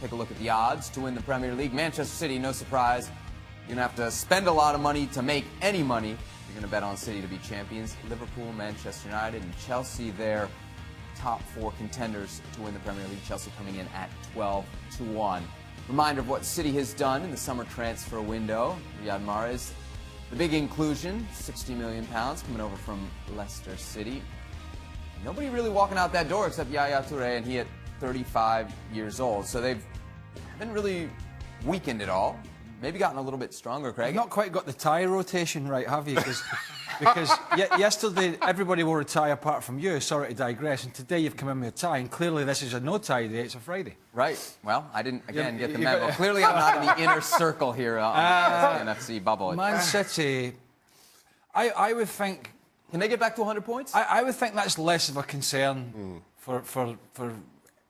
take a look at the odds to win the Premier League. Manchester City, no surprise. You're going to have to spend a lot of money to make any money. You're going to bet on City to be champions. Liverpool, Manchester United, and Chelsea, their top 4 contenders to win the Premier League. Chelsea coming in at 12-1. Reminder of what City has done in the summer transfer window. Riyad Mahrez, the big inclusion, £60 million coming over from Leicester City. Nobody really walking out that door except Yaya Touré, and he at 35 years old. So they've been really weakened at all. Maybe gotten a little bit stronger, Craig. You've not quite got the tie rotation right, have you? Because yesterday everybody wore a tie apart from you, sorry to digress, and today you've come in with a tie, and clearly this is a no tie day, it's a Friday. Right. Well, I didn't, again, get the memo. Clearly I'm not in the inner circle here on the ESPN FC bubble. Man City, I would think... Can they get back to 100 points? I would think that's less of a concern for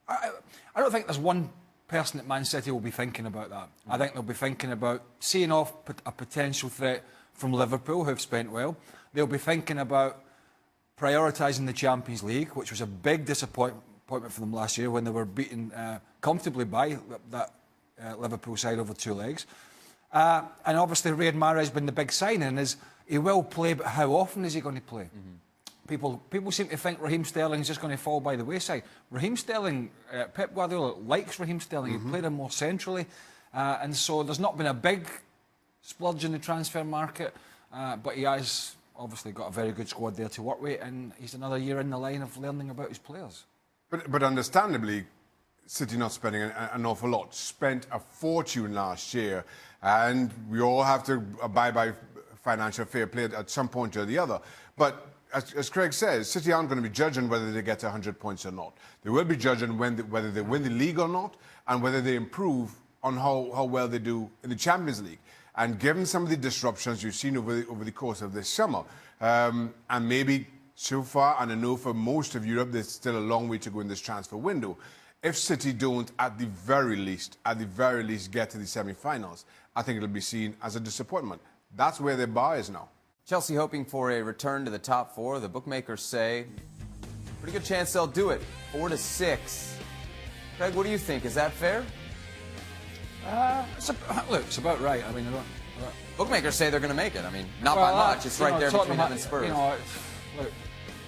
I don't think there's one person at Man City will be thinking about that. I think they'll be thinking about seeing off a potential threat from Liverpool, who've spent well. They'll be thinking about prioritising the Champions League, which was a big disappointment for them last year when they were beaten comfortably by that Liverpool side over 2 legs. And obviously Riyad Mahrez has been the big signing. He will play, but how often is he going to play? People seem to think Raheem Sterling's just going to fall by the wayside. Raheem Sterling, Pep Guardiola likes Raheem Sterling. He played him more centrally. And so there's not been a big splurge in the transfer market, but he has obviously got a very good squad there to work with, and he's another year in the line of learning about his players. But understandably, City not spending an awful lot. Spent a fortune last year, and we all have to abide by financial fair play at some point or the other. But as Craig says, City aren't going to be judging whether they get 100 points or not. They will be judging whether they win the league or not, and whether they improve on how well they do in the Champions League. And given some of the disruptions you've seen over the course of this summer, and maybe so far, and I know for most of Europe, there's still a long way to go in this transfer window. If City don't, at the very least, get to the semi-finals, I think it'll be seen as a disappointment. That's where their bar is now. Chelsea hoping for a return to the top 4. The bookmakers say pretty good chance they'll do it. 4-6. Craig, what do you think? Is that fair? Look, it's about right. I mean, bookmakers say they're going to make it. I mean, not by much. It's right there between them and Spurs. Look,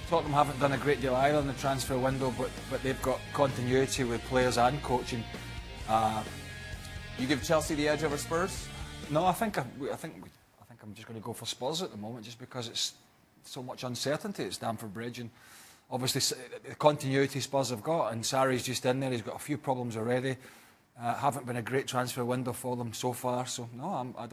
Tottenham haven't done a great deal either in the transfer window, but they've got continuity with players and coaching. You give Chelsea the edge over Spurs? No, I think I'm just going to go for Spurs at the moment, just because it's so much uncertainty at Stamford Bridge, and obviously the continuity Spurs have got, and Sarri's just in there. He's got a few problems already. Haven't been a great transfer window for them so far. So no, I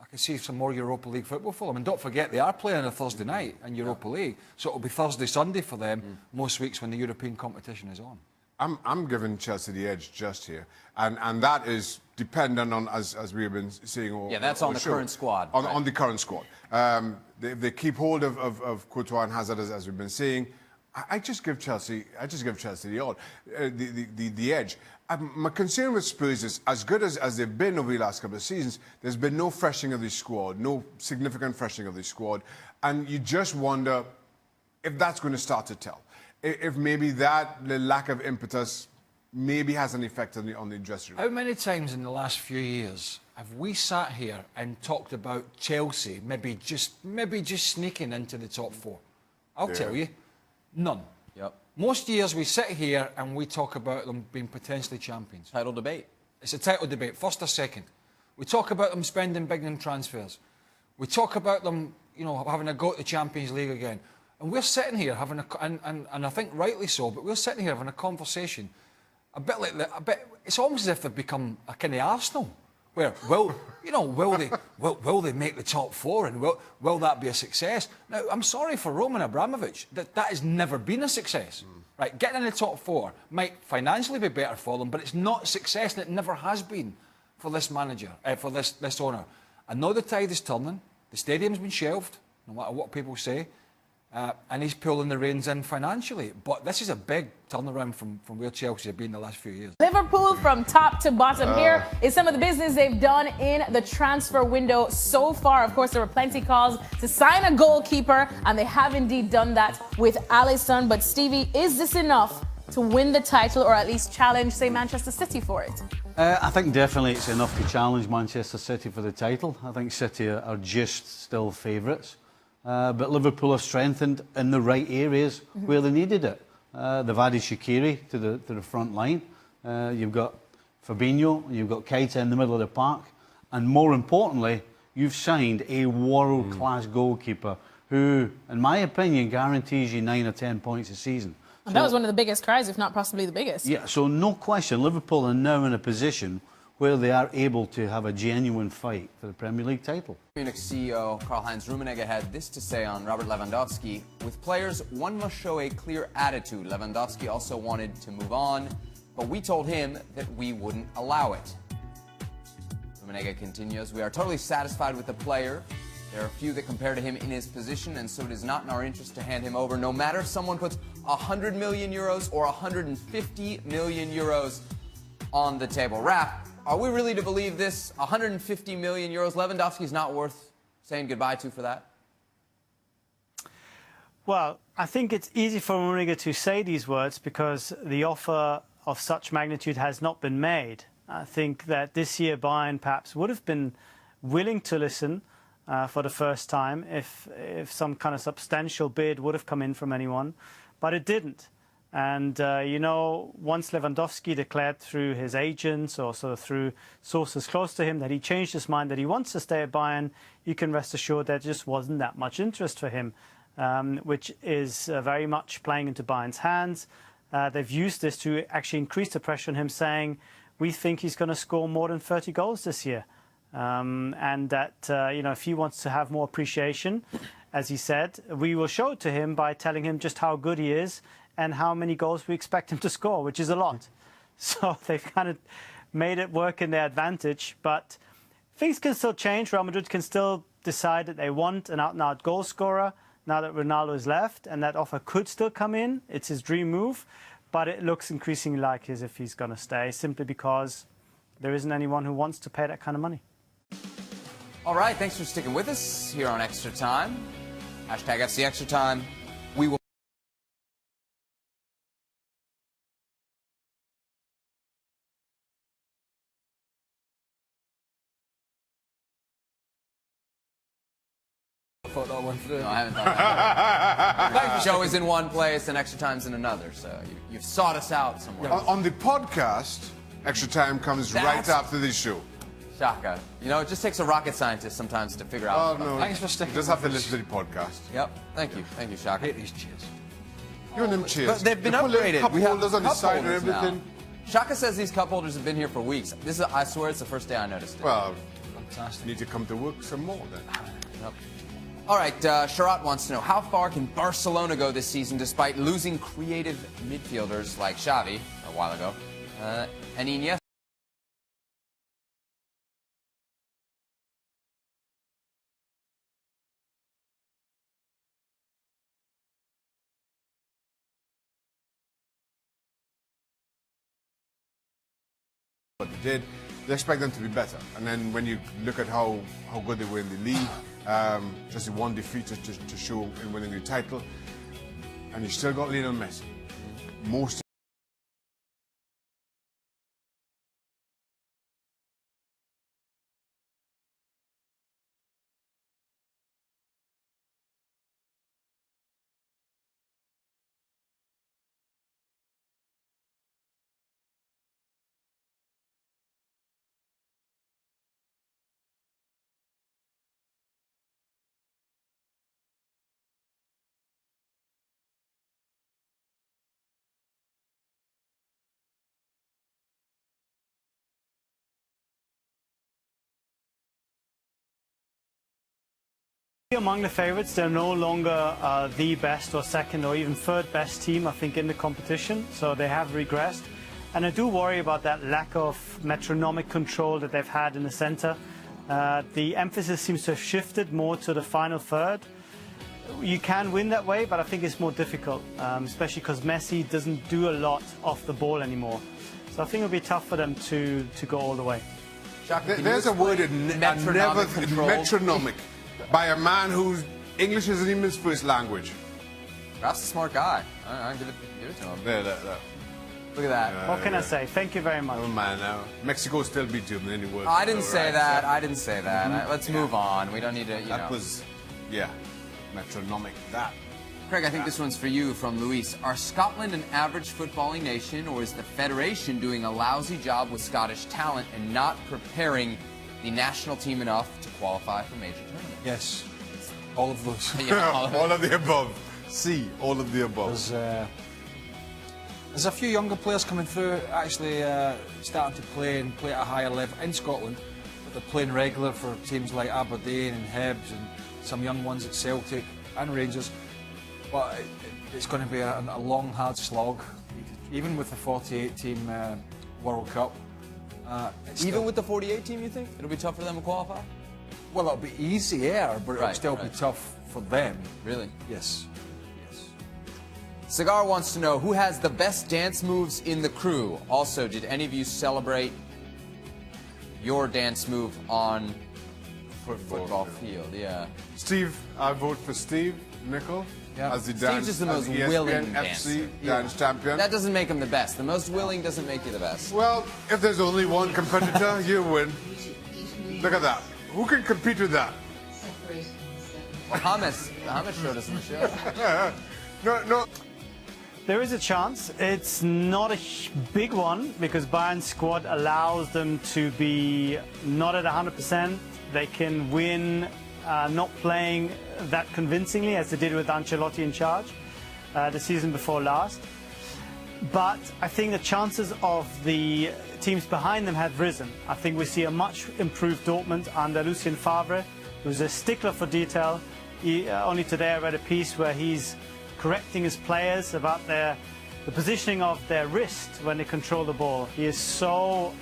can see some more Europa League football for them. And don't forget, they are playing on a Thursday night in Europa League, so it'll be Thursday, Sunday for them most weeks when the European competition is on. I'm giving Chelsea the edge just here, and that is dependent on, as we have been saying. That's on the current squad. On the current squad. They keep hold of Courtois and Hazard, as we've been saying. I just give Chelsea the edge. My concern with Spurs is, as good as they've been over the last couple of seasons, there's been no freshening of the squad, no significant freshening of the squad, and you just wonder if that's going to start to tell. If maybe that lack of impetus maybe has an effect on the dressing room. How many times in the last few years have we sat here and talked about Chelsea maybe just sneaking into the top 4? I'll tell you, none. Yep. Most years we sit here and we talk about them being potentially champions. Title debate. It's a title debate, first or second. We talk about them spending big in transfers. We talk about them, having a go at the Champions League again. And we're sitting here having and I think rightly so, but we're sitting here having a conversation a bit like it's almost as if they've become a kind of Arsenal, where will they make the top 4, and will that be a success? Now, I'm sorry for Roman Abramovich, that has never been a success. Right, getting in the top 4 might financially be better for them, but it's not a success, and it never has been for this manager, for this owner. I know the tide is turning. The stadium's been shelved, no matter what people say. And he's pulling the reins in financially. But this is a big turnaround from where Chelsea have been the last few years. Liverpool from top to bottom. Here is some of the business they've done in the transfer window so far. Of course, there were plenty calls to sign a goalkeeper, and they have indeed done that with Alisson. But Stevie, is this enough to win the title or at least challenge, say, Manchester City for it? I think definitely it's enough to challenge Manchester City for the title. I think City are just still favourites. But Liverpool have strengthened in the right areas where they needed it. They've added Shaqiri to the front line. You've got Fabinho, you've got Keita in the middle of the park. And more importantly, you've signed a world-class goalkeeper who, in my opinion, guarantees you 9 or 10 points a season. And that was one of the biggest cries, if not possibly the biggest. Yeah, so no question, Liverpool are now in a position where they are able to have a genuine fight for the Premier League title. Munich CEO Karl-Heinz Rummenigge had this to say on Robert Lewandowski: "With players, one must show a clear attitude. Lewandowski also wanted to move on, but we told him that we wouldn't allow it." Rummenigge continues, "We are totally satisfied with the player. There are a few that compare to him in his position, and so it is not in our interest to hand him over, no matter if someone puts 100 million euros or 150 million euros on the table." Raph, are we really to believe this? 150 million euros, Lewandowski's not worth saying goodbye to for that? Well, I think it's easy for Rummenigge to say these words because the offer of such magnitude has not been made. I think that this year Bayern perhaps would have been willing to listen for the first time if some kind of substantial bid would have come in from anyone, but it didn't. And, you know, once Lewandowski declared through his agents or sort of through sources close to him that he changed his mind, that he wants to stay at Bayern, you can rest assured there just wasn't that much interest for him, which is very much playing into Bayern's hands. They've used this to actually increase the pressure on him, saying, we think he's going to score more than 30 goals this year. And that, you know, if he wants to have more appreciation, as he said, we will show it to him by telling him just how good he is and how many goals we expect him to score, which is a lot. So they've kind of made it work in their advantage. But things can still change. Real Madrid can still decide that they want an out-and-out goal scorer now that Ronaldo is left, and that offer could still come in. It's his dream move. But it looks increasingly like as if he's going to stay, simply because there isn't anyone who wants to pay that kind of money. All right, thanks for sticking with us here on Extra Time. Hashtag FC Extra Time. We will. I thought that one through. No, I haven't thought that. The show is in one place and Extra Time's in another, so you've sought us out somewhere. On the podcast, Extra Time comes right after this show. Shaka. You know, it just takes a rocket scientist sometimes to figure out. Oh, no. Thanks for sticking Just with have to us. listen to the podcast. Yep. Thank you. Thank you, Shaka. I hate these cheers. You and them cheers. But they've been They put little upgraded. cup We have holders on the cup side and holders now. everything. Shaka says these cup holders have been here for weeks. This is, I swear, it's the first day I noticed it. Well, Fantastic. need to come to work some more then. Yep. All right, Sharat wants to know, how far can Barcelona go this season despite losing creative midfielders like Xavi a while ago and Iniesta? What they did, they expect them to be better. And then when you look at how good they were in the league, just the one defeat to show in winning the title, and you still got Lionel Messi. Most Among the favourites, they're no longer the best or second or even third best team, I think, in the competition. So they have regressed. And I do worry about that lack of metronomic control that they've had in the centre. The emphasis seems to have shifted more to the final third. You can win that way, but I think it's more difficult, especially because Messi doesn't do a lot off the ball anymore. So I think it'll be tough for them to go all the way. Shaka, can you there's a word explain that never control? metronomic by a man whose English isn't even his first language. Ralph's a smart guy. All right, give it to him. There. Look at that. What can I say? Thank you very much. Oh man, Mexico still beat you in any word. I didn't say right? that. So I didn't say that. Let's move on. We don't need to, you know. that was, yeah, metronomic. That. Craig, I think this one's for you from Luis. Are Scotland an average footballing nation, or is the Federation doing a lousy job with Scottish talent and not preparing the national team enough to qualify for major tournaments? Yes, all of those. Yeah, All of the above. C, all of the above. There's a few younger players coming through, actually starting to play and play at a higher level in Scotland, but they're playing regular for teams like Aberdeen and Hibs and some young ones at Celtic and Rangers. But it's going to be a long, hard slog, even with the 48-team World Cup. Even with the 48 team, you think? It'll be tough for them to qualify? Well, it'll be easier, but it'll Right, still right. be tough for them. Really? Yes. Cigar wants to know, who has the best dance moves in the crew? Also, did any of you celebrate your dance move on football field? Yeah. Steve, I vote for Steve Nicol as the Steve's dance, just the as most ESPN willing FC dancer. dance champion. That doesn't make him the best. The most willing doesn't make you the best. Well, if there's only one competitor, you win. Look at that. Who can compete with that? Well, Hamas showed us in the show. No. There is a chance. It's not a big one because Bayern's squad allows them to be not at 100%. They can win not playing that convincingly as they did with Ancelotti in charge the season before last. But I think the chances of the teams behind them have risen. I think we see a much improved Dortmund under Lucien Favre, who's a stickler for detail. Only today I read a piece where he's correcting his players about the positioning of their wrist when they control the ball. He is so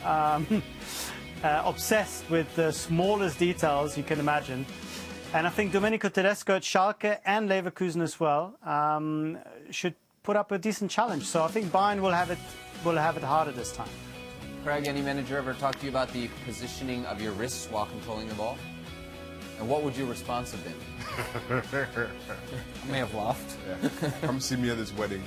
obsessed with the smallest details you can imagine. And I think Domenico Tedesco at Schalke and Leverkusen as well should put up a decent challenge. So I think Bayern will have it harder this time. Craig, any manager ever talk to you about the positioning of your wrists while controlling the ball? And what would your response have been? I may have laughed. Yeah. Come see me at this wedding.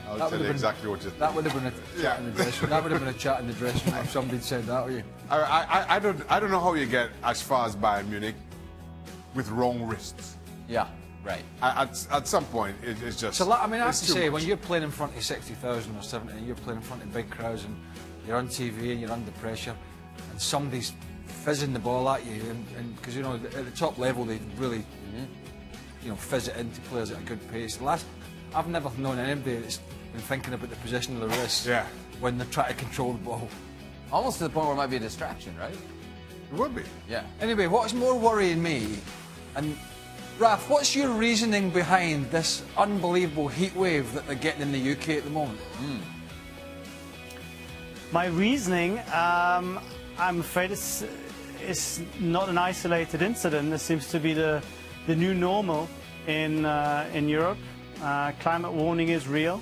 I'll tell you exactly what you think. That would have been a chat in the dressing room. That would have been a chat in the dressing room if somebody said that to you. I don't know how you get as far as Bayern Munich with wrong wrists. Yeah, right. At some point, it's just. So, I mean, I have it's to too say, much. when you're playing in front of 60,000 or 70, and you're playing in front of big crowds, and you're on TV and you're under pressure, and somebody's fizzing the ball at you, and because you know at the top level they really, fizz it into players at a good pace. I've never known anybody that's been thinking about the position of the wrist when they're trying to control the ball. Almost to the point where it might be a distraction, right? It would be. Yeah. Anyway, what's more worrying me, and Raf, what's your reasoning behind this unbelievable heat wave that they're getting in the UK at the moment? My reasoning, I'm afraid it's not an isolated incident. This seems to be the new normal in Europe. Climate warning is real,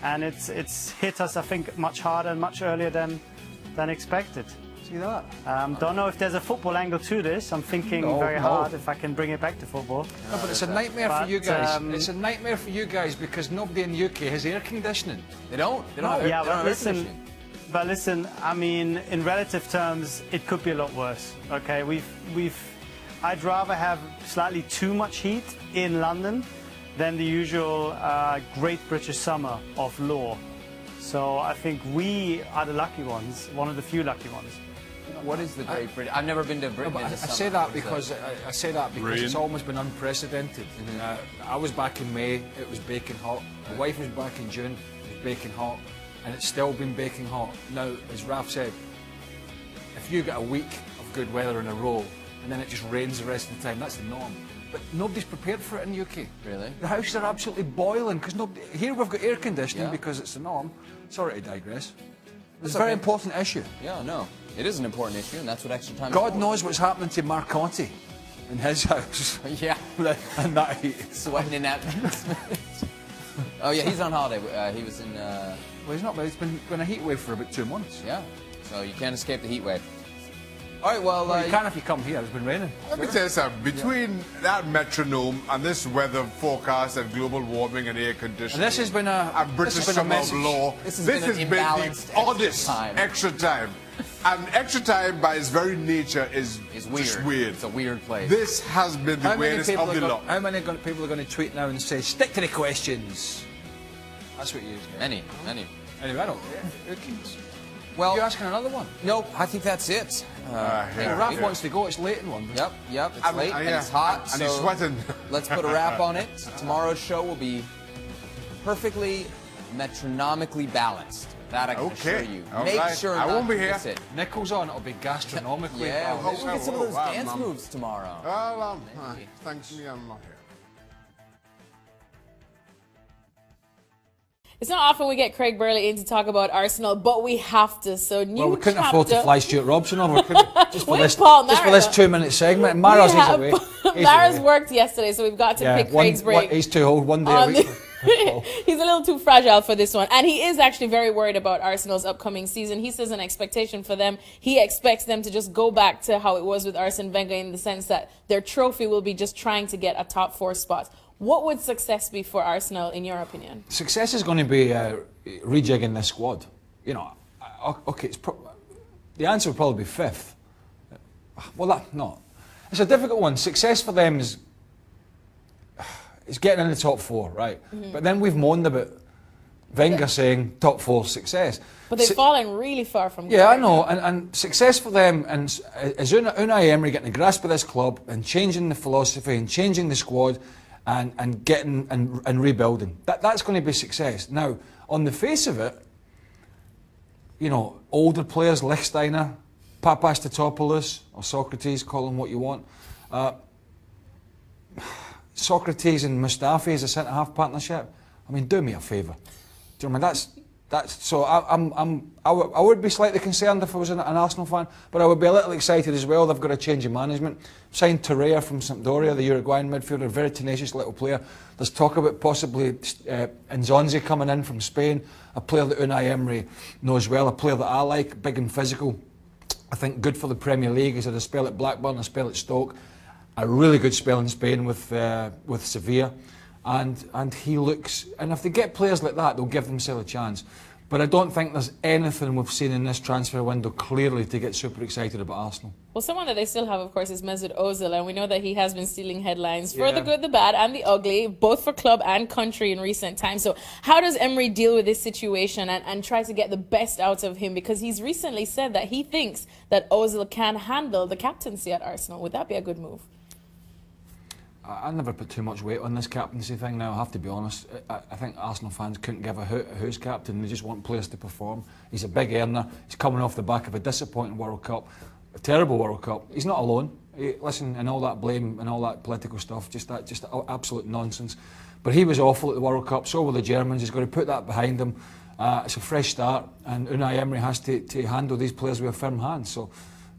and it's hit us, I think, much harder and much earlier than expected. See that? Don't know if there's a football angle to this. I'm thinking very hard if I can bring it back to football. No, but it's a nightmare for you But, guys. It's a nightmare for you guys because nobody in the UK has air conditioning. They don't. They don't have, Yeah, they don't have but air conditioning. listen. I mean, in relative terms, it could be a lot worse. Okay, I'd rather have slightly too much heat in London than the usual Great British Summer of law. So I think we are the lucky ones, one of the few lucky ones. What is the Great Britain? I've never been to Britain. I in the say summer. that What is because I say that because Rain. it's almost been unprecedented. I was back in May; it was baking hot. My wife was back in June; it was baking hot, and it's still been baking hot. Now, as Raf said, if you get a week of good weather in a row and then it just rains the rest of the time, that's the norm. But nobody's prepared for it in the UK. Really? The houses are absolutely boiling because here we've got air conditioning Yeah. because it's the norm. Sorry to digress. It's That's a very okay. important issue. Yeah, no. It is an important issue, and that's what extra time is God for. knows what's happening to Marcotti in his house. Yeah. And that heat. Sweating in that. Oh, yeah, he's on holiday. He was in, Well, he's not, but it's been a heat wave for about 2 months. yeah. So you can't escape the heat wave. All right, well, You can't if you come here. It's been raining. Let me tell you something. Between that metronome and this weather forecast and global warming and air conditioning, And this has been a British this has been a summer of message. law, This this has has been been an the imbalanced oddest time. extra time. And extra time, by its very nature, is weird. just weird. It's a weird place. This has been the weirdest of the lot. How many people are going to tweet now and say, stick to the questions? That's what you use. Many. Anyway, I don't care. Who cares? Well, You asking another one? no, I think that's it. Yeah, Raph yeah. wants to go. It's late in London. Yep. It's late and yeah, it's hot. and he's so sweating. Let's put a wrap on it. Tomorrow's show will be perfectly metronomically balanced. That I can assure you. All Make right. sure I not won't be to here. miss it. Nichols on. It'll be gastronomically. Yeah, balanced. we'll get some of those wow, dance Mum. moves tomorrow. Well, thanks to me, I'm not here. It's not often we get Craig Burley in to talk about Arsenal, but we have to. So new Well, we couldn't chapter. afford to fly Stuart Robson over. Could we? Just for With this, Paul just for Mara. this 2-minute segment. And Mara's We he's have- away. He's Mara's away. worked yesterday, so we've got to pick Craig's break. He's too old. One day a on week. He's a little too fragile for this one. And he is actually very worried about Arsenal's upcoming season. He says an expectation for them. He expects them to just go back to how it was with Arsene Wenger in the sense that their trophy will be just trying to get a top 4 spot. What would success be for Arsenal, in your opinion? Success is going to be rejigging this squad. You know, okay, the answer would probably be 5th. Well, no. It's a difficult one. Success for them is getting in the top 4, right? But then we've moaned about Wenger saying top 4 success. But they've fallen really far from Yeah, I good. know, and success for them, and is Unai Emery getting a grasp of this club and changing the philosophy and changing the squad and getting and rebuilding. That's going to be success. Now, on the face of it, you know, older players, Lichtsteiner, Papastatopoulos, or Socrates, call him what you want. Socrates and Mustafi as a centre-half partnership. I mean, do me a favour. Do you know what I mean? That's so. I would be slightly concerned if I was an Arsenal fan, but I would be a little excited as well. They've got a change of management. Signed Torreira from Sampdoria, the Uruguayan midfielder, very tenacious little player. There's talk about possibly Nzonzi coming in from Spain, a player that Unai Emery knows well, a player that I like, big and physical. I think good for the Premier League. He's had a spell at Blackburn, a spell at Stoke, a really good spell in Spain with Sevilla. And he looks, and if they get players like that, they'll give themselves a chance. But I don't think there's anything we've seen in this transfer window clearly to get super excited about Arsenal. Well, someone that they still have, of course, is Mesut Ozil, and we know that he has been stealing headlines for Yeah. the good, the bad, and the ugly, both for club and country in recent times. So how does Emery deal with this situation and try to get the best out of him? Because he's recently said that he thinks that Ozil can handle the captaincy at Arsenal. Would that be a good move? I never put too much weight on this captaincy thing now, I have to be honest. I think Arsenal fans couldn't give a hoot who's captain. They just want players to perform. He's a big earner. He's coming off the back of a disappointing World Cup, a terrible World Cup. He's not alone. Listen, and all that blame and all that political stuff, just absolute nonsense. But he was awful at the World Cup, so were the Germans. He's got to put that behind him. It's a fresh start, and Unai Emery has to handle these players with a firm hand. So,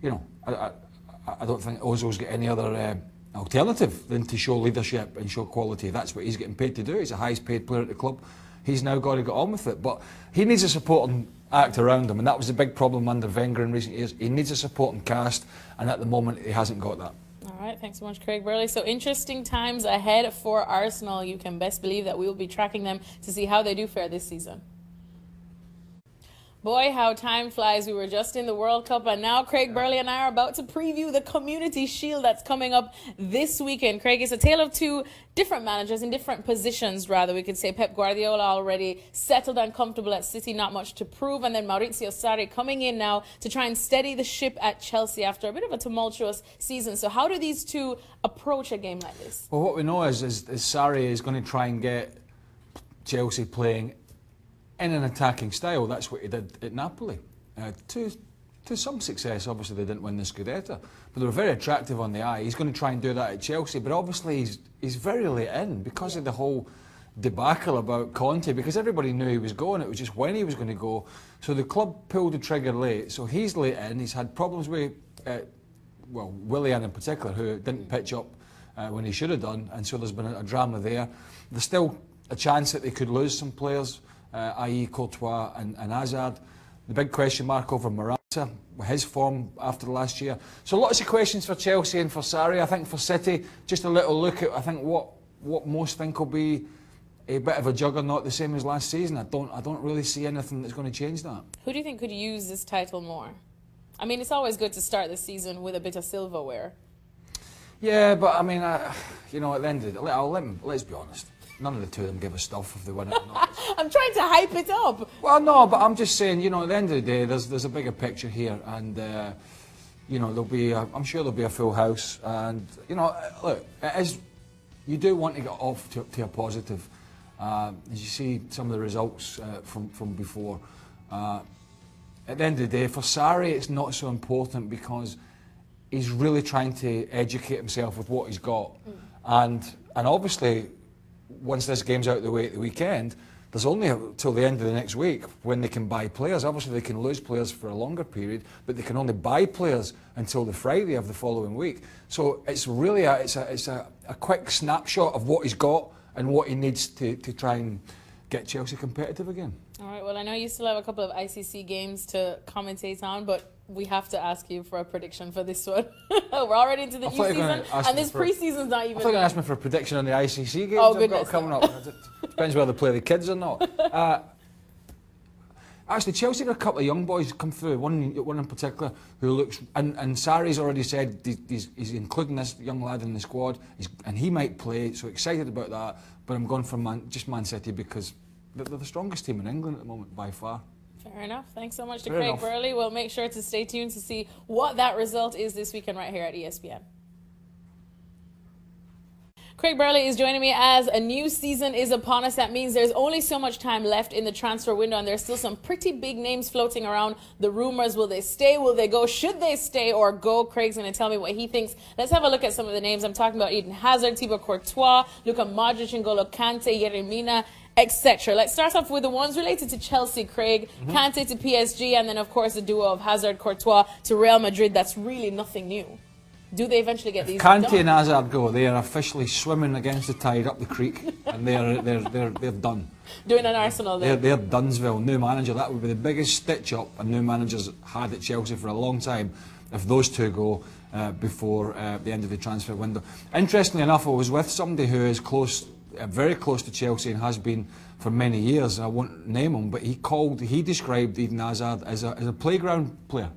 you know, I don't think Ozil's got any other alternative than to show leadership and show quality. That's what he's getting paid to do. He's the highest paid player at the club. He's now got to get on with it. But he needs a supporting act around him, and that was the big problem under Wenger in recent years. He needs a supporting cast, and at the moment he hasn't got that. All right, thanks so much, Craig Burley. So interesting times ahead for Arsenal. You can best believe that we will be tracking them to see how they do fare this season. Boy, how time flies. We were just in the World Cup, and now Craig Burley and I are about to preview the Community Shield that's coming up this weekend. Craig, it's a tale of two different managers in different positions, rather. We could say Pep Guardiola already settled and comfortable at City, not much to prove, and then Maurizio Sarri coming in now to try and steady the ship at Chelsea after a bit of a tumultuous season. So how do these two approach a game like this? Well, what we know is Sarri is going to try and get Chelsea playing in an attacking style. That's what he did at Napoli. To some success. Obviously they didn't win the Scudetto, but they were very attractive on the eye. He's going to try and do that at Chelsea, but obviously he's very late in because of the whole debacle about Conte, because everybody knew he was going. It was just when he was going to go. So the club pulled the trigger late, so he's late in. He's had problems with Willian in particular, who didn't pitch up when he should have done, and so there's been a drama there. There's still a chance that they could lose some players, i.e. Courtois and Hazard. The big question mark over Morata his form after last year. So lots of questions for Chelsea and for Sarri. I think for City, just a little look at what most think will be a bit of a juggernaut, the same as last season. I don't really see anything that's going to change that. Who do you think could use this title more? I mean, it's always good to start the season with a bit of silverware. Yeah, but I mean, you know, at the end of it, let's be honest. None of the two of them give a stuff if they win it or not. I'm trying to hype it up. Well, no, but I'm just saying, you know, at the end of the day, there's a bigger picture here, and you know, I'm sure there'll be a full house, and you know, look, it is. You do want to get off to a positive, as you see some of the results from before. At the end of the day, for Sarri, it's not so important because he's really trying to educate himself with what he's got, and obviously, once this game's out of the way at the weekend, there's only till the end of the next week when they can buy players. Obviously, they can lose players for a longer period, but they can only buy players until the Friday of the following week. So it's really a quick snapshot of what he's got and what he needs to try and get Chelsea competitive again. All right, well, I know you still have a couple of ICC games to commentate on, but we have to ask you for a prediction for this one. We're already into the new season, and this pre-season's not even... I thought you were going to ask me for a prediction on the ICC games Oh, I've got coming up. Depends whether they play the kids or not. Actually, Chelsea had a couple of young boys come through, one in particular who looks... And Sarri's already said he's including this young lad in the squad, and he might play, so excited about that. But I'm going for Man City because they're the strongest team in England at the moment, by far. Fair enough. Thanks so much to Fair Craig enough. Burley. We'll make sure to stay tuned to see what that result is this weekend right here at ESPN. Craig Burley is joining me as a new season is upon us. That means there's only so much time left in the transfer window, and there's still some pretty big names floating around. The rumors, will they stay, will they go, should they stay or go? Craig's going to tell me what he thinks. Let's have a look at some of the names. I'm talking about Eden Hazard, Thibaut Courtois, Luka Modric, N'Golo Kante, Yeremina, etc. Let's start off with the ones related to Chelsea, Craig. Kante to PSG, and then, of course, the duo of Hazard, Courtois to Real Madrid. That's really nothing new. Do they eventually get these done? Kante and Hazard go, they are officially swimming against the tide up the creek, and they're done. Doing an Arsenal there. They're Dunsville, new manager. That would be the biggest stitch-up a new manager's had at Chelsea for a long time if those two go before the end of the transfer window. Interestingly enough, I was with somebody who is close, very close to Chelsea and has been for many years. I won't name him, but he described Eden Hazard as a playground player.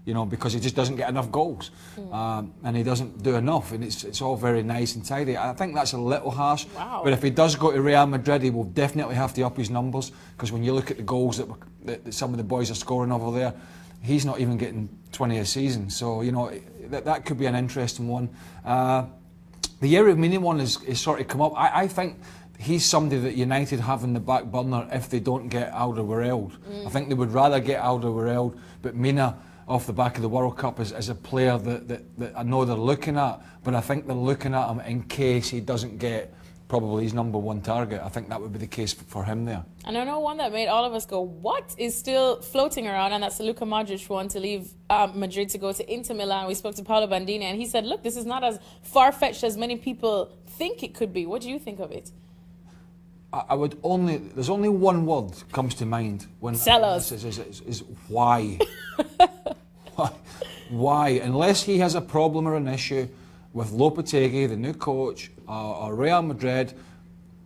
You know, because he just doesn't get enough goals, and he doesn't do enough, and it's all very nice and tidy. I think that's a little harsh, but if he does go to Real Madrid, he will definitely have to up his numbers, because when you look at the goals that some of the boys are scoring over there, he's not even getting 20 a season. So, you know, that could be an interesting one. The Yeremina one is sort of come up. I think he's somebody that United have in the back burner if they don't get Alderweireld. I think they would rather get Alderweireld, but Mina, off the back of the World Cup, as a player that I know they're looking at, but I think they're looking at him in case he doesn't get probably his number one target. I think that would be the case for him there. And I know one that made all of us go, what, is still floating around, and that's the Luka Modric one to leave Madrid to go to Inter Milan. We spoke to Paolo Bandini, and he said, look, this is not as far-fetched as many people think it could be. What do you think of it? There's only one word comes to mind when Sell us. Is why. Why? Unless he has a problem or an issue with Lopetegui, the new coach, or Real Madrid,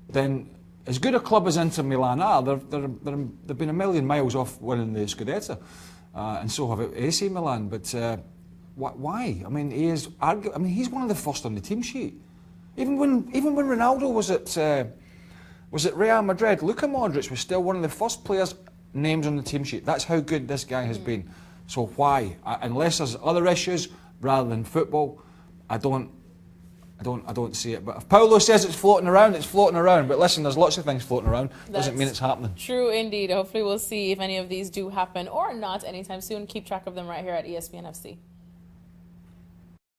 then as good a club as Inter Milan are, they've been a million miles off winning the Scudetto, and so have AC Milan. But why? I mean, he's one of the first on the team sheet. Even when Ronaldo was at Real Madrid, Luka Modric was still one of the first players names on the team sheet. That's how good this guy has been. So why? Unless there's other issues rather than football, I don't see it. But if Paulo says it's floating around, it's floating around. But listen, there's lots of things floating around. Doesn't mean it's happening. True indeed. Hopefully we'll see if any of these do happen or not anytime soon. Keep track of them right here at ESPN FC.